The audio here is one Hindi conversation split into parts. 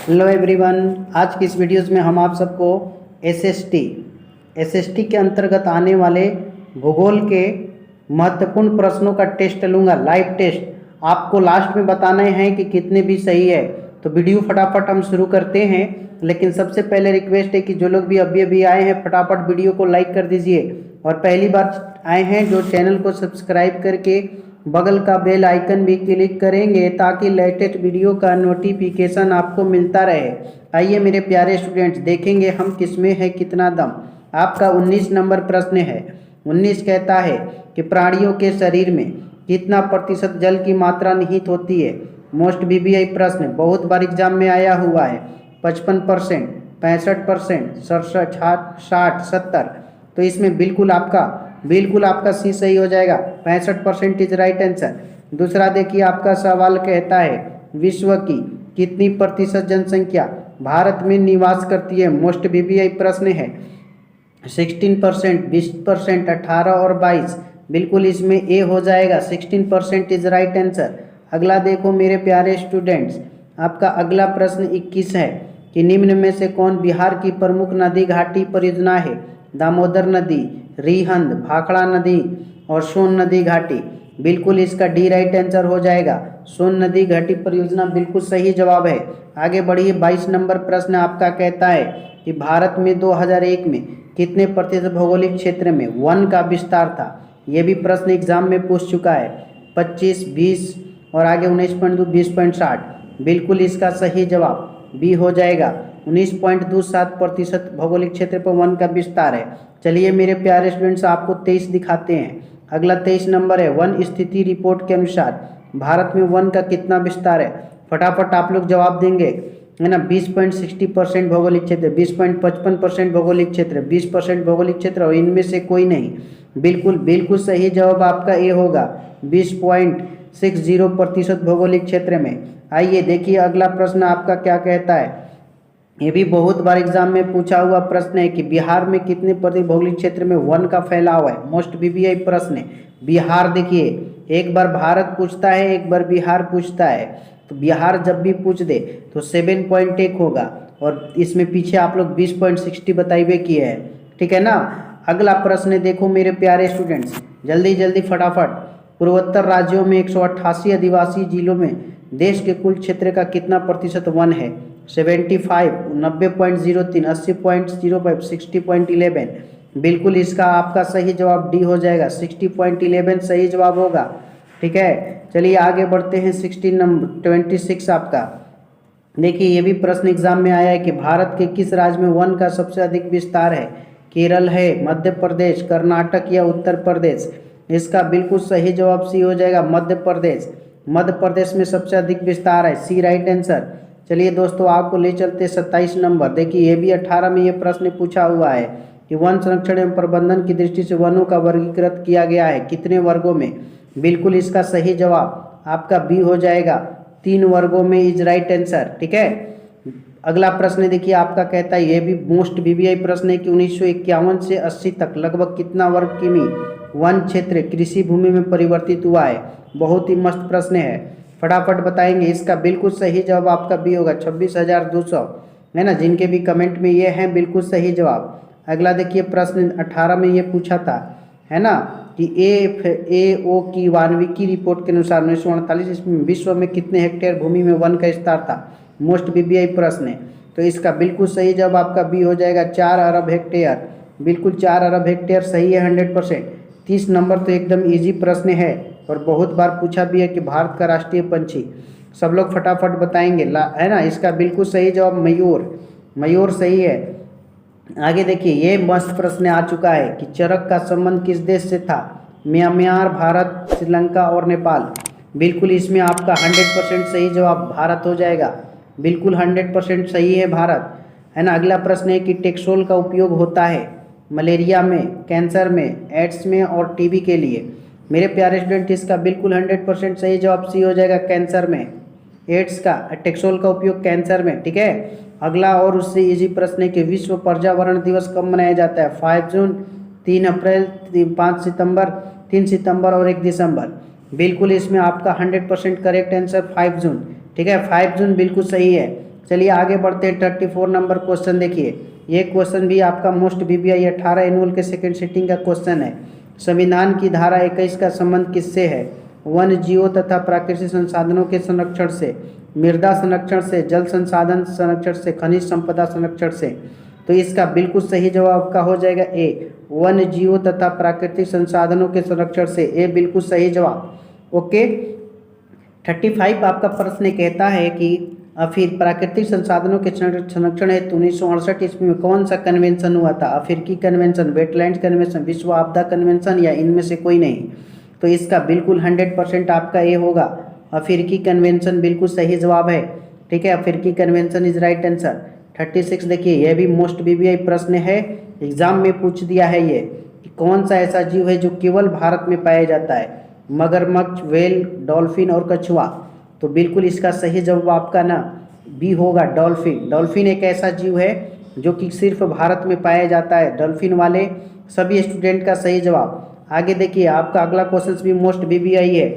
Hello everyone. आज की इस वीडियोस में हम आप सबको एसएसटी के अंतर्गत आने वाले भूगोल के महत्वपूर्ण प्रश्नों का टेस्ट लूँगा, लाइव टेस्ट। आपको लास्ट में बताना है कि कितने भी सही है। तो वीडियो फटाफट हम शुरू करते हैं, लेकिन सबसे पहले रिक्वेस्ट है कि जो लोग भी अभी आए हैं फटाफट वीडियो को लाइक कर दीजिए, और पहली बार आए हैं जो चैनल को सब्सक्राइब करके बगल का बेल आइकन भी क्लिक करेंगे ताकि लेटेस्ट वीडियो का नोटिफिकेशन आपको मिलता रहे। आइए मेरे प्यारे स्टूडेंट्स, देखेंगे हम किसमें है कितना दम। आपका 19 नंबर प्रश्न है। 19 कहता है कि प्राणियों के शरीर में कितना प्रतिशत जल की मात्रा निहित होती है। मोस्ट बीबीआई प्रश्न, बहुत बार एग्जाम में आया हुआ है। 55%, 65%, 67, 60, 70। तो इसमें बिल्कुल आपका सी सही हो जाएगा। 65% इज राइट आंसर। दूसरा देखिए, आपका सवाल कहता है विश्व की कितनी प्रतिशत जनसंख्या भारत में निवास करती है। मोस्ट बीबीआई प्रश्न है। 16%, 20%, 18 और 22। बिल्कुल इसमें ए हो जाएगा। 16% इज राइट आंसर। अगला देखो मेरे प्यारे स्टूडेंट्स, आपका अगला प्रश्न 21 है कि निम्न में से कौन बिहार की प्रमुख नदी घाटी परियोजना है। दामोदर नदी, रिहंद, भाखड़ा नदी और सोन नदी घाटी। बिल्कुल इसका डी राइट आंसर हो जाएगा। सोन नदी घाटी परियोजना बिल्कुल सही जवाब है। आगे बढ़िए, 22 नंबर प्रश्न आपका कहता है कि भारत में 2001 में कितने प्रतिशत भौगोलिक क्षेत्र में वन का विस्तार था। यह भी प्रश्न एग्जाम में पूछ चुका है। 25, 20 और आगे 19.2, 20.60। बिल्कुल इसका सही जवाब बी हो जाएगा। 19.27% भौगोलिक क्षेत्र पर वन का विस्तार है। चलिए मेरे प्यारे स्टूडेंट्स, आपको 23 दिखाते हैं। अगला 23 नंबर है। वन स्थिति रिपोर्ट के अनुसार भारत में वन का कितना विस्तार है। फटाफट आप लोग जवाब देंगे, है ना। 20.60% भौगोलिक क्षेत्र, 20.55% भौगोलिक क्षेत्र, 20% भौगोलिक क्षेत्र और इनमें से कोई नहीं। बिल्कुल सही जवाब आपका ए होगा। 20.60% भौगोलिक क्षेत्र में। आइए देखिए अगला प्रश्न आपका क्या कहता है। ये भी बहुत बार एग्जाम में पूछा हुआ प्रश्न है कि बिहार में कितने प्रति भौगोलिक क्षेत्र में वन का फैलाव है। मोस्ट बीबीआई प्रश्न है। बिहार देखिए, एक बार भारत पूछता है, एक बार बिहार पूछता है। तो बिहार जब भी पूछ दे तो 7.1 होगा, और इसमें पीछे आप लोग 20.60 बताइए किए हैं, ठीक है ना। अगला प्रश्न देखो मेरे प्यारे स्टूडेंट्स, जल्दी फटाफट। पूर्वोत्तर राज्यों में 188 आदिवासी जिलों में देश के कुल क्षेत्र का कितना प्रतिशत वन है। 75, 90.03, 80.05, 60.11। बिल्कुल इसका आपका सही जवाब डी हो जाएगा। 60.11 सही जवाब होगा, ठीक है। चलिए आगे बढ़ते हैं। 26 आपका देखिए, ये भी प्रश्न एग्जाम में आया है कि भारत के किस राज्य में वन का सबसे अधिक विस्तार है। केरल है, मध्य प्रदेश, कर्नाटक या उत्तर प्रदेश। इसका बिल्कुल सही जवाब सी हो जाएगा, मध्य प्रदेश। मध्य प्रदेश में सबसे अधिक विस्तार है, सी राइट आंसर। चलिए दोस्तों, आपको ले चलते 27 नंबर। देखिए ये भी 18 में ये प्रश्न पूछा हुआ है कि वन संरक्षण एवं प्रबंधन की दृष्टि से वनों का वर्गीकृत किया गया है कितने वर्गों में। बिल्कुल इसका सही जवाब आपका बी हो जाएगा, 3 वर्गों में इज राइट आंसर, ठीक है। अगला प्रश्न देखिए आपका कहता है, यह भी मोस्ट बीबीआई प्रश्न है कि 1951 से 80 तक लगभग कितना वर्ग किमी वन क्षेत्र कृषि भूमि में परिवर्तित हुआ है। बहुत ही मस्त प्रश्न है, फटाफट बताएंगे। इसका बिल्कुल सही जवाब आपका बी होगा, 26,200, है ना। जिनके भी कमेंट में ये हैं बिल्कुल सही जवाब। अगला देखिए प्रश्न 18 में ये पूछा था, है ना, कि FAO की वानविकी रिपोर्ट के अनुसार 1948 ईस्वी में विश्व में कितने हेक्टेयर भूमि में वन का विस्तार था। मोस्ट बीबीआई प्रश्न है। तो इसका बिल्कुल सही जवाब आपका बी हो जाएगा, 4 अरब हेक्टेयर। बिल्कुल 4 अरब हेक्टेयर सही है, 100%। 30 नंबर तो एकदम इजी प्रश्न है और बहुत बार पूछा भी है कि भारत का राष्ट्रीय पंछी। सब लोग फटाफट बताएंगे, है ना। इसका बिल्कुल सही जवाब मयूर सही है। आगे देखिए, ये मस्त प्रश्न आ चुका है कि चरक का संबंध किस देश से था। म्यांमार, भारत, श्रीलंका और नेपाल। बिल्कुल इसमें आपका 100% सही जवाब भारत हो जाएगा। बिल्कुल 100% सही है भारत, है ना। अगला प्रश्न है कि टेक्सोल का उपयोग होता है मलेरिया में, कैंसर में, एड्स में और टीबी के लिए। मेरे प्यारे स्टूडेंट, इसका बिल्कुल 100% सही जवाब सी हो जाएगा, कैंसर में। एड्स का टेक्सोल का उपयोग कैंसर में, ठीक है। अगला और उससे इजी प्रश्न है कि विश्व पर्यावरण दिवस कब मनाया जाता है। 5 जून, 3 अप्रैल, 5 सितंबर, 3 सितंबर और 1 दिसंबर। बिल्कुल इसमें आपका 100% करेक्ट आंसर 5 जून, ठीक है। 5 जून बिल्कुल सही है। चलिए आगे बढ़ते हैं। 34 नंबर क्वेश्चन देखिए, ये क्वेश्चन भी आपका मोस्ट बीबीआई 18 एनुअल के सेकंड सिटिंग का क्वेश्चन है। संविधान की धारा 21 का संबंध किससे है? वन जीवों तथा प्राकृतिक संसाधनों के संरक्षण से, मृदा संरक्षण से, जल संसाधन संरक्षण से, खनिज संपदा संरक्षण से। तो इसका बिल्कुल सही जवाब आपका हो जाएगा ए, वन जीवों तथा प्राकृतिक संसाधनों के संरक्षण से। ए बिल्कुल सही जवाब। ओके, 35 आपका प्रश्न कहता है कि फिर प्राकृतिक संसाधनों के संरक्षण हेतु 1968 ईस्वी में कौन सा कन्वेंशन हुआ था? अफ्रीकी कन्वेंशन, वेटलैंड कन्वेंशन, विश्व आपदा कन्वेंशन या इनमें से कोई नहीं? तो इसका बिल्कुल 100% आपका ये होगा, अफ्रीकी कन्वेंशन बिल्कुल सही जवाब है। ठीक है, अफ्रीकी कन्वेंशन इज राइट आंसर। 36 देखिए, यह भी मोस्ट बीबीआई प्रश्न है, एग्जाम में पूछ दिया है ये कि कौन सा ऐसा जीव है जो केवल भारत में पाया जाता है? मगरमच्छ, व्हेल, डॉल्फिन और कछुआ। तो बिल्कुल इसका सही जवाब आपका ना बी होगा, डॉल्फिन। डॉल्फिन एक ऐसा जीव है जो कि सिर्फ भारत में पाया जाता है। डॉल्फिन वाले सभी स्टूडेंट का सही जवाब। आगे देखिए, आपका अगला क्वेश्चन भी मोस्ट बीबीआई है।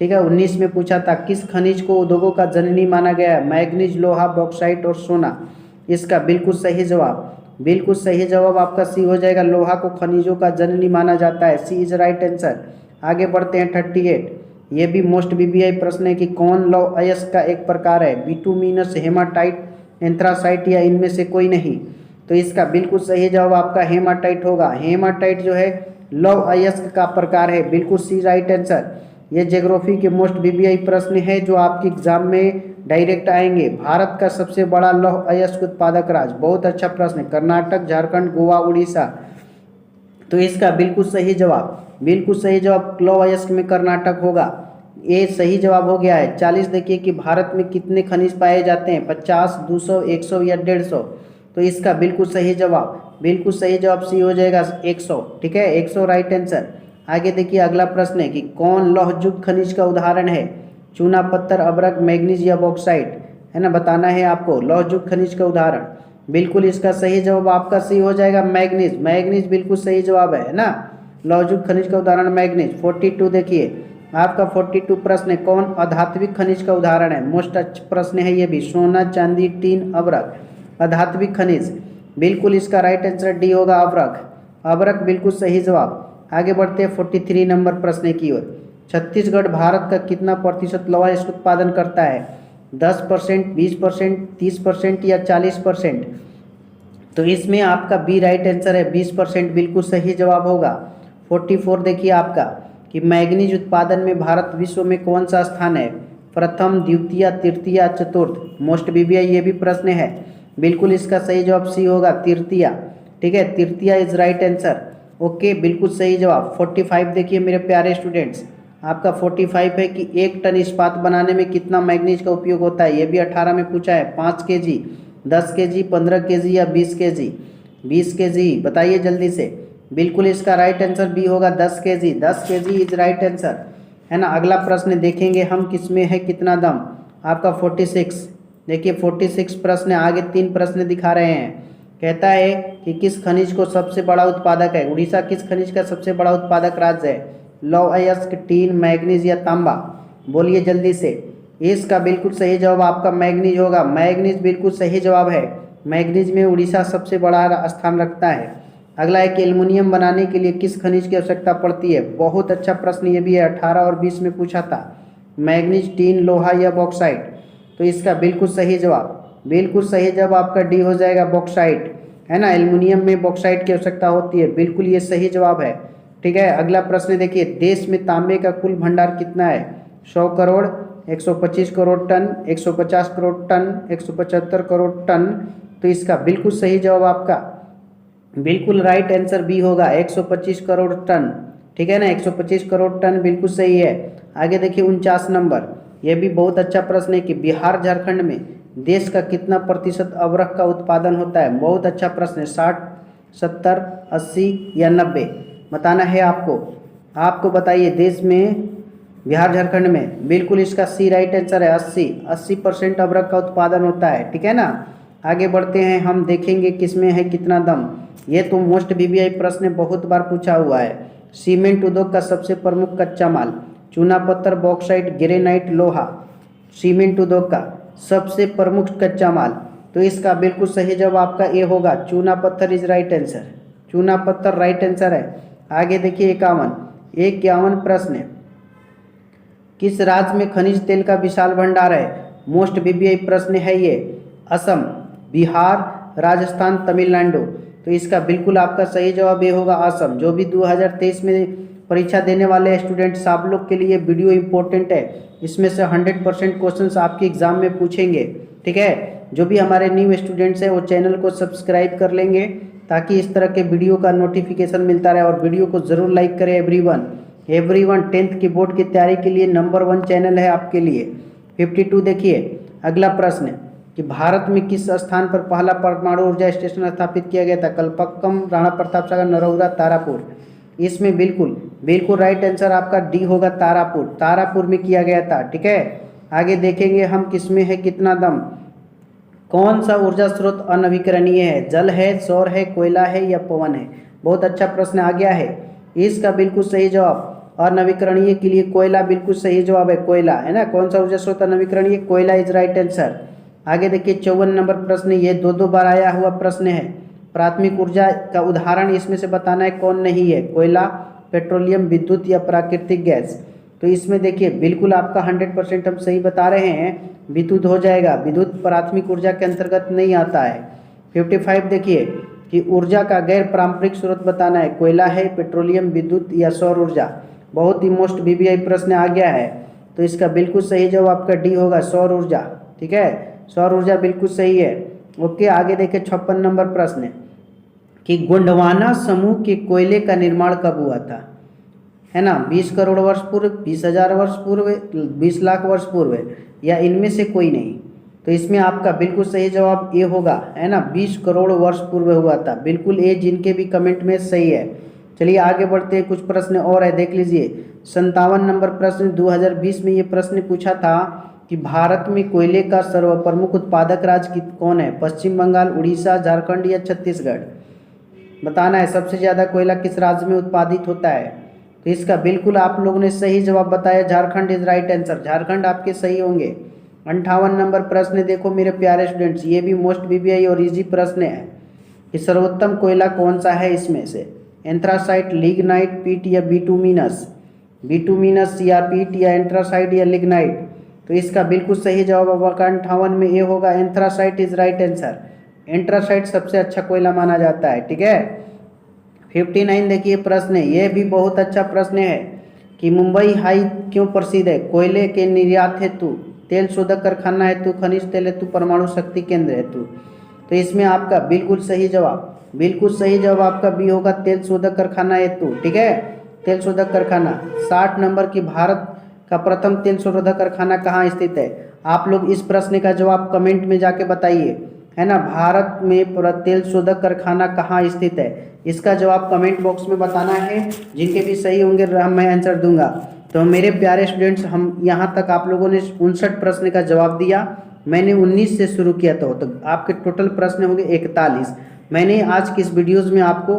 ठीक है, 19 में पूछा था, किस खनिज को उद्योगों का जननी माना गया है? मैग्नीज, लोहा, बॉक्साइट और सोना। इसका बिल्कुल सही जवाब, बिल्कुल सही जवाब आपका सी हो जाएगा। लोहा को खनिजों का जननी माना जाता है, सी इज राइट आंसर। आगे बढ़ते हैं। 38, ये भी मोस्ट बीबीआई प्रश्न है कि कौन लौह अयस्क का एक प्रकार है? बिटुमिनस, हेमाटाइट, एंथ्रासाइट या इनमें से कोई नहीं? तो इसका बिल्कुल सही जवाब आपका हेमाटाइट होगा। हेमाटाइट जो है लौह अयस्क का प्रकार है, बिल्कुल सी राइट आंसर। ये ज्योग्राफी के मोस्ट बीबीआई प्रश्न है जो आपके एग्जाम में डायरेक्ट आएंगे। भारत का सबसे बड़ा लौह अयस्क उत्पादक राज्य, बहुत अच्छा प्रश्न है। कर्नाटक, झारखंड, गोवा, उड़ीसा। तो इसका बिल्कुल सही जवाब, बिल्कुल सही जवाब लौह अयस्क में कर्नाटक होगा। ये सही जवाब हो गया है। 40 देखिए कि भारत में कितने खनिज पाए जाते हैं? 50, 200, 100 या 150? तो इसका बिल्कुल सही जवाब, बिल्कुल सही जवाब सी हो जाएगा 100। ठीक है, 100 राइट आंसर। आगे देखिए, अगला प्रश्न है कि कौन लौहयुक्त खनिज का उदाहरण है? चूना पत्थर, अभ्रक, मैग्नीज या बॉक्साइट, है ना, बताना है आपको लौहयुक्त खनिज का उदाहरण। बिल्कुल इसका सही जवाब आपका सी हो जाएगा मैग्नीज। मैग्नीज बिल्कुल सही जवाब है ना, लौहयुक्त खनिज का उदाहरण मैग्नीज। 42 देखिए, आपका 42 प्रश्न है, कौन अधात्विक खनिज का उदाहरण है? मोस्ट अच्छा प्रश्न है ये भी। सोना, चांदी, टीन, अभ्रक। अधात्विक खनिज, बिल्कुल इसका राइट आंसर डी होगा, अभ्रक। अभ्रक बिल्कुल सही जवाब। आगे बढ़ते हैं 43 नंबर प्रश्न की ओर। छत्तीसगढ़ भारत का कितना प्रतिशत लौह अयस्क उत्पादन करता है? 10%, 20%, 30% या 40%? तो इसमें आपका बी राइट आंसर है, 20% बिल्कुल सही जवाब होगा। 44 देखिए आपका कि मैग्नीज उत्पादन में भारत विश्व में कौन सा स्थान है? प्रथम, द्वितीय, तृतीय, चतुर्थ? मोस्ट बीबीआई ये भी प्रश्न है, बिल्कुल इसका सही जवाब सी होगा, तृतीय। ठीक है, तृतीय इज राइट आंसर। ओके, बिल्कुल सही जवाब। 45 देखिए मेरे प्यारे स्टूडेंट्स, आपका 45 है कि 1 टन इस्पात बनाने में कितना मैग्नीज का उपयोग होता है? ये भी 18 में पूछा है। 5 kg, 10 kg, 15 kg या 20 kg? 20 kg, बताइए जल्दी से। बिल्कुल इसका राइट आंसर बी होगा, 10 kg। 10 kg is right answer, है ना। अगला प्रश्न देखेंगे हम, किसमें है कितना दम? आपका 46 देखिए, 46 प्रश्न आगे 3 प्रश्न दिखा रहे हैं। कहता है कि किस खनिज को सबसे बड़ा उत्पादक है? उड़ीसा किस खनिज का सबसे बड़ा उत्पादक राज्य है? लौह अयस्क, टीन, मैग्नीज या तांबा? बोलिए जल्दी से। इसका बिल्कुल सही जवाब आपका मैग्नीज होगा। मैग्नीज बिल्कुल सही जवाब है। मैग्नीज में उड़ीसा सबसे बड़ा स्थान रखता है। अगला है कि एल्युमिनियम बनाने के लिए किस खनिज की आवश्यकता पड़ती है? बहुत अच्छा प्रश्न ये भी है, 18 और 20 में पूछा था। मैग्नीज, टीन, लोहा या बॉक्साइट? तो इसका बिल्कुल सही जवाब, बिल्कुल सही जवाब आपका डी हो जाएगा, बॉक्साइट, है ना। एल्युमिनियम में बॉक्साइट की आवश्यकता होती है, बिल्कुल ये सही जवाब है। ठीक है, अगला प्रश्न देखिए, देश में तांबे का कुल भंडार कितना है? 100 crore, 125 crore ton, 150 crore ton, 175 crore ton? तो इसका बिल्कुल सही जवाब आपका बिल्कुल राइट आंसर बी होगा, 125 करोड़ टन। ठीक है ना, 125 करोड़ टन बिल्कुल सही है। आगे देखिए 49 नंबर, यह भी बहुत अच्छा प्रश्न है कि बिहार झारखंड में देश का कितना प्रतिशत अभ्रक का उत्पादन होता है? बहुत अच्छा प्रश्न है, 60, 70, 80 या 90? बताना है आपको। आपको बताइए, देश में बिहार झारखंड में बिल्कुल इसका सी राइट आंसर है, 80% अभ्रक का उत्पादन होता है। ठीक है ना। आगे बढ़ते हैं, हम देखेंगे किसमें है कितना दम। ये तो मोस्ट बीबीआई प्रश्न बहुत बार पूछा हुआ है। सीमेंट उद्योग का सबसे प्रमुख कच्चा माल? चूना पत्थर, बॉक्साइट, ग्रेनाइट, लोहा? सीमेंट उद्योग का सबसे प्रमुख कच्चा माल। तो इसका बिल्कुल सही जवाब आपका ए होगा, चूना पत्थर इज राइट आंसर। चूना पत्थर राइट आंसर है। आगे देखिए 51 प्रश्न है, किस राज्य में खनिज तेल का विशाल भंडार है? मोस्ट बीबीआई प्रश्न है ये। असम, बिहार, राजस्थान, तमिलनाडु। तो इसका बिल्कुल आपका सही जवाब ये होगा असम। जो भी 2023 में परीक्षा देने वाले स्टूडेंट्स, आप लोग के लिए वीडियो इंपॉर्टेंट है। इसमें से 100% क्वेश्चंस आपके एग्जाम में पूछेंगे, ठीक है। जो भी हमारे न्यू स्टूडेंट्स हैं वो चैनल को सब्सक्राइब कर लेंगे ताकि इस तरह के वीडियो का नोटिफिकेशन मिलता रहे। और वीडियो को ज़रूर लाइक करें एवरीवन। 10th की बोर्ड की तैयारी के लिए नंबर 1 चैनल है आपके लिए। 52 देखिए अगला प्रश्न है कि भारत में किस स्थान पर पहला परमाणु ऊर्जा स्टेशन स्थापित किया गया था? कल्पक्कम, राणा प्रताप सागर, नरौरा, तारापुर। इसमें बिल्कुल राइट आंसर आपका डी होगा, तारापुर में किया गया था, ठीक है। आगे देखेंगे हम किसमें है कितना दम। कौन सा ऊर्जा स्रोत अनवीकरणीय है? जल है, सौर है, कोयला है या पवन है? बहुत अच्छा प्रश्न आ गया है। इसका बिल्कुल सही जवाब अनवीकरणीय के लिए कोयला बिल्कुल सही जवाब है, कोयला है ना। कौन सा ऊर्जा स्रोत अनवीकरणीय? कोयला इज राइट आंसर। आगे देखिए 54 नंबर प्रश्न, ये दो बार आया हुआ प्रश्न है। प्राथमिक ऊर्जा का उदाहरण इसमें से बताना है कौन नहीं है? कोयला, पेट्रोलियम, विद्युत या प्राकृतिक गैस। तो इसमें देखिए बिल्कुल आपका 100% हम सही बता रहे हैं, विद्युत हो जाएगा। विद्युत प्राथमिक ऊर्जा के अंतर्गत नहीं आता है। 55 देखिए कि ऊर्जा का गैर पारंपरिक स्रोत बताना है, कोयला है, पेट्रोलियम, विद्युत या सौर ऊर्जा। बहुत ही मोस्ट बीबीआई प्रश्न आ गया है। तो इसका बिल्कुल सही जवाब आपका डी होगा, सौर ऊर्जा, ठीक है। सौर ऊर्जा बिल्कुल सही है। ओके, आगे देखिए 56 नंबर प्रश्न कि गोंडवाना समूह के कोयले का निर्माण कब हुआ था? है ना, 20 करोड़ वर्ष पूर्व, 20,000 वर्ष पूर्व, 20 लाख वर्ष पूर्व, या इनमें से कोई नहीं। तो इसमें आपका बिल्कुल सही जवाब ए होगा, है ना, 20 करोड़ वर्ष पूर्व हुआ था। बिल्कुल ए जिनके भी कमेंट में सही है। चलिए आगे बढ़ते हैं, कुछ प्रश्न और है, देख लीजिए। 57 नंबर प्रश्न, 2020 में ये प्रश्न पूछा था कि भारत में कोयले का सर्वप्रमुख उत्पादक राज्य कौन है? पश्चिम बंगाल, उड़ीसा, झारखंड या छत्तीसगढ़। बताना है सबसे ज़्यादा कोयला किस राज्य में उत्पादित होता है। तो इसका बिल्कुल आप लोगों ने सही जवाब बताया, Jharkhand is right answer. Jharkhand आपके सही होंगे। 58 नंबर प्रश्न देखो मेरे प्यारे स्टूडेंट्स, ये भी मोस्ट बीबीआई और इजी प्रश्न है कि सर्वोत्तम कोयला कौन सा है इसमें से? एंथ्रासाइट, लिग्नाइट, पीट या बिटुमिनस। बिटुमिनस या पीट या एंथ्रासाइट या लिग्नाइट। तो इसका बिल्कुल सही जवाब आपका 58 में ये होगा, anthracite is right answer. Anthracite सबसे अच्छा कोयला माना जाता है, ठीक है। 59 देखिए प्रश्न है, ये भी बहुत अच्छा प्रश्न है कि मुंबई हाई क्यों प्रसिद्ध है? कोयले के निर्यात हेतु, तेल शोधक कारखाना हेतु, खनिज तेल हेतु, परमाणु शक्ति केंद्र हेतु। तो इसमें आपका बिल्कुल सही जवाब आपका बी होगा, तेल शोधक कारखाना हेतु, ठीक है। तेल शोधक कारखाना। 60 नंबर की भारत का प्रथम तेल शोधक कारखाना कहाँ स्थित है? आप लोग इस प्रश्न का जवाब कमेंट में जाके बताइए, है ना। भारत में तेल शोधक कारखाना कहाँ स्थित है? इसका जवाब कमेंट बॉक्स में बताना है। जिनके भी सही होंगे मैं आंसर दूंगा। तो मेरे प्यारे स्टूडेंट्स, हम यहाँ तक आप लोगों ने 59 प्रश्न का जवाब दिया। मैंने 19 से शुरू किया था, तो आपके टोटल प्रश्न होंगे 41। मैंने आज की इस वीडियोज़ में आपको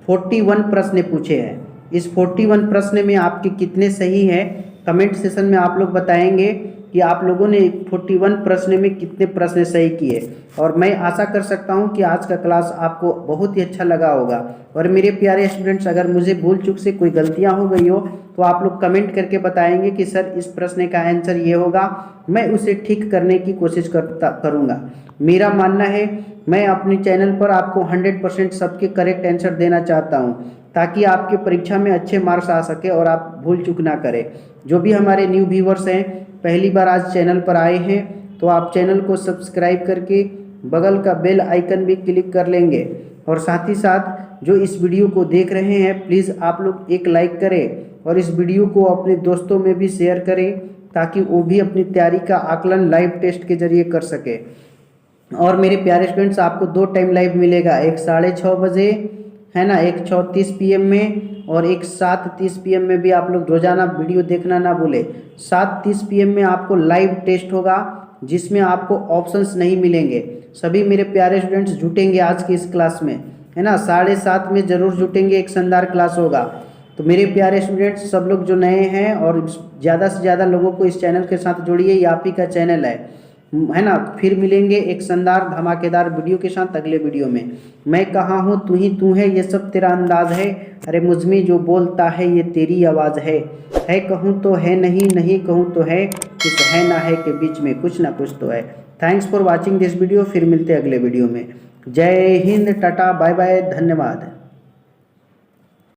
41 प्रश्न पूछे हैं। इस 41 प्रश्न में आपके कितने सही हैं कमेंट सेशन में आप लोग बताएंगे कि आप लोगों ने 41 प्रश्न में कितने प्रश्न सही किए। और मैं आशा कर सकता हूं कि आज का क्लास आपको बहुत ही अच्छा लगा होगा। और मेरे प्यारे स्टूडेंट्स, अगर मुझे भूल चूक से कोई गलतियां हो गई हो तो आप लोग कमेंट करके बताएंगे कि सर इस प्रश्न का आंसर ये होगा, मैं उसे ठीक करने की कोशिश करूँगा। मेरा मानना है मैं अपने चैनल पर आपको 100% सबके करेक्ट आंसर देना चाहता हूँ, ताकि आपके परीक्षा में अच्छे मार्क्स आ सके और आप भूल चूक ना करें। जो भी हमारे न्यू व्यूवर्स हैं, पहली बार आज चैनल पर आए हैं, तो आप चैनल को सब्सक्राइब करके बगल का बेल आइकन भी क्लिक कर लेंगे। और साथ ही साथ जो इस वीडियो को देख रहे हैं, प्लीज़ आप लोग एक लाइक करें और इस वीडियो को अपने दोस्तों में भी शेयर करें, ताकि वो भी अपनी तैयारी का आकलन लाइव टेस्ट के जरिए कर सके। और मेरे प्यारे स्टूडेंट्स, आपको 2 टाइम लाइव मिलेगा, एक 6:30 बजे, है ना, एक 6:30 PM में, और एक 7:30 PM में भी आप लोग रोजाना वीडियो देखना ना भूले। 7:30 PM में आपको लाइव टेस्ट होगा, जिसमें आपको ऑप्शंस नहीं मिलेंगे। सभी मेरे प्यारे स्टूडेंट्स जुटेंगे आज की इस क्लास में, है ना। 7:30 में जरूर जुटेंगे, एक शानदार क्लास होगा। तो मेरे प्यारे स्टूडेंट्स, सब लोग जो नए हैं और ज़्यादा से ज़्यादा लोगों को इस चैनल के साथ जोड़िए, ये आप ही का चैनल है। है ना। फिर मिलेंगे एक शानदार धमाकेदार वीडियो के साथ अगले वीडियो में। मैं कहाँ हूँ तू ही तू है, ये सब तेरा अंदाज है, अरे मुझ में जो बोलता है ये तेरी आवाज़ है कहूँ तो है नहीं, नहीं कहूँ तो है, इस है ना है के बीच में कुछ ना कुछ तो है। Thanks for watching this video, फिर मिलते हैं अगले वीडियो में। जय हिंद, टाटा, बाय बाय, धन्यवाद।